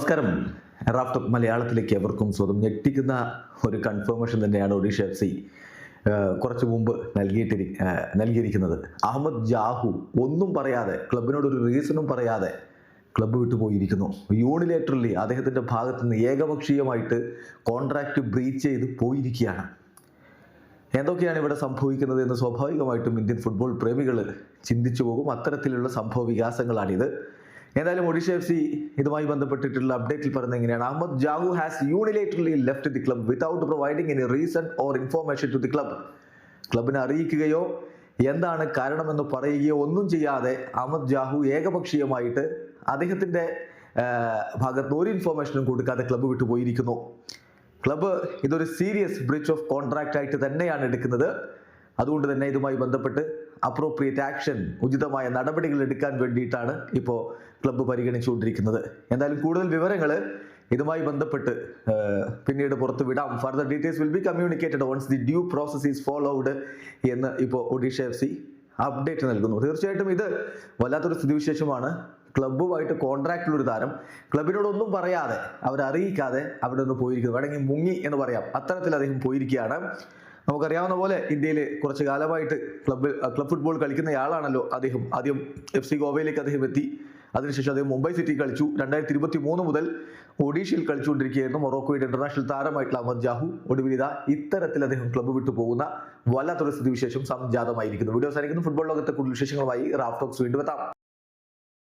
നമസ്കാരം. റാഫ്റ്റോക്ക് മലയാളത്തിലേക്ക് എവർക്കും സ്വന്തം. ഞെട്ടിക്കുന്ന ഒരു കൺഫർമേഷൻ തന്നെയാണ് ഒഡീഷ FC കുറച്ചു മുമ്പ് നൽകിയിരിക്കുന്നത്. അഹമ്മദ് ജാഹു ഒന്നും പറയാതെ, ക്ലബിനോടൊരു റീസണും പറയാതെ ക്ലബ്ബ് വിട്ടുപോയിരിക്കുന്നു. യൂണിലേറ്ററലി അദ്ദേഹത്തിൻ്റെ ഭാഗത്ത് നിന്ന് ഏകപക്ഷീയമായിട്ട് കോൺട്രാക്റ്റ് ബ്രീച്ച് ചെയ്ത് പോയിരിക്കുകയാണ്. എന്തൊക്കെയാണ് ഇവിടെ സംഭവിക്കുന്നത് എന്ന് സ്വാഭാവികമായിട്ടും ഇന്ത്യൻ ഫുട്ബോൾ പ്രേമികൾ ചിന്തിച്ചു പോകും. അത്തരത്തിലുള്ള സംഭവ വികാസങ്ങളാണിത്. എന്തായാലും ഒഡീഷ FC ഇതുമായി ബന്ധപ്പെട്ടിട്ടുള്ള അപ്ഡേറ്റിൽ പറയുന്നത് എങ്ങനെയാണ്: Ahmed Jahouh has unilaterally left the club without providing any reason or information to the club. ക്ലബിനെ അറിയിക്കുകയോ എന്താണ് കാരണമെന്ന് പറയുകയോ ഒന്നും ചെയ്യാതെ അഹമ്മദ് ജാഹു ഏകപക്ഷീയമായിട്ട് അദ്ദേഹത്തിൻ്റെ ഭാഗത്ത് ഒരു ഇൻഫോർമേഷനും കൊടുക്കാതെ ക്ലബ്ബ് വിട്ടു പോയിരിക്കുന്നു. ക്ലബ്ബ് ഇതൊരു സീരിയസ് ബ്രീച്ച് ഓഫ് കോൺട്രാക്റ്റ് ആയിട്ട് തന്നെയാണ് എടുക്കുന്നത്. അതുകൊണ്ട് തന്നെ ഇതുമായി ബന്ധപ്പെട്ട് അപ്രോപ്രിയേറ്റ് ആക്ഷൻ, ഉചിതമായ നടപടികൾ എടുക്കാൻ വേണ്ടിയിട്ടാണ് ഇപ്പോൾ ക്ലബ്ബ് പരിഗണിച്ചുകൊണ്ടിരിക്കുന്നത്. എന്തായാലും കൂടുതൽ വിവരങ്ങൾ ഇതുമായി ബന്ധപ്പെട്ട് പിന്നീട് പുറത്തു വിടാം. Further details will be communicated once the due process is followed എന്ന് ഇപ്പോൾ ഒഡീഷ FC അപ്ഡേറ്റ് നൽകുന്നു. തീർച്ചയായിട്ടും ഇത് വല്ലാത്തൊരു സ്ഥിതിവിശേഷമാണ്. ക്ലബ്ബുമായിട്ട് കോൺട്രാക്റ്റിലൊരു താരം ക്ലബിനോടൊന്നും പറയാതെ, അവരറിയിക്കാതെ അവിടെ നിന്ന് പോയിരിക്കുന്നു. വേണമെങ്കിൽ മുങ്ങി എന്ന് പറയാം. അത്തരത്തിൽ അദ്ദേഹം പോയിരിക്കുകയാണ്. നമുക്കറിയാവുന്ന പോലെ ഇന്ത്യയിൽ കുറച്ച് കാലമായിട്ട് ക്ലബ് ഫുട്ബോൾ കളിക്കുന്നയാളാണല്ലോ അദ്ദേഹം. ആദ്യം FC ഗോവയിലേക്ക് അദ്ദേഹം എത്തി. അതിനുശേഷം അദ്ദേഹം മുംബൈ സിറ്റി കളിച്ചു. 2023 മുതൽ ഒഡീഷയിൽ കളിച്ചുകൊണ്ടിരിക്കുകയായിരുന്നു. മൊറോക്കോയുടെ ഇന്റർനാഷണൽ താരമായിട്ടുള്ള അഹമ്മദ് ജാഹു ഒടുവിൽ ഇത്തരത്തിൽ അദ്ദേഹം ക്ലബ്ബ് വിട്ടു പോകുന്ന വല്ലാത്തൊരു സ്ഥിതിവിശേഷം സംജാതമായിരിക്കുന്നു. വീഡിയോ സാധിക്കുന്നു. ഫുട്ബോൾ ലോകത്തെ കൂടുതൽ വിശേഷങ്ങളുമായി റാഫ്റ്റോക്സ് വീണ്ടും എത്താം.